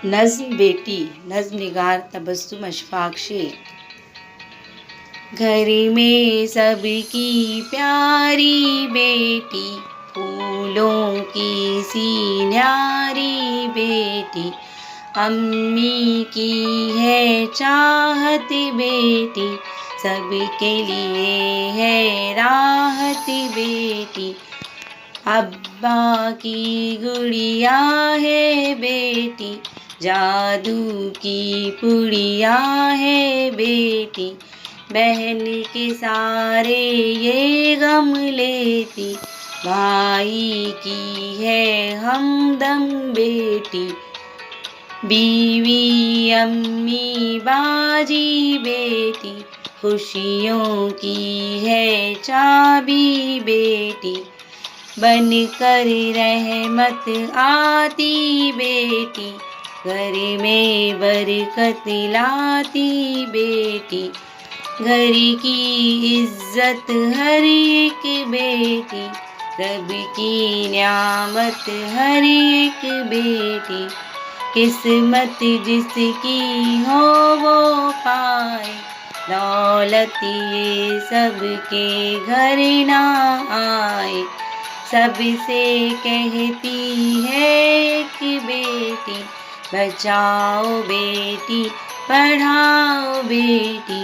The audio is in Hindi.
नज़्म बेटी, नज़्म निगार तबस्सुम अशफाक शेख। घर में सबकी प्यारी बेटी, फूलों की सी न्यारी बेटी, अम्मी की है चाहत बेटी, सबके लिए है राहत बेटी। अब्बा की गुड़िया है बेटी, जादू की पुड़िया है बेटी, बहन के सारे ये गम लेती, भाई की है हमदम बेटी। बीवी अम्मी बाजी बेटी, खुशियों की है चाबी बेटी, बन कर रहमत आती बेटी, घर में बरकत लाती बेटी। घर की इज्जत हर एक बेटी, रब की न्यामत हर एक बेटी, किस्मत जिसकी हो वो पाए, दौलत ये सबके घर ना आए। सबसे कहती है एक बेटी, बचाओ बेटी पढ़ाओ बेटी।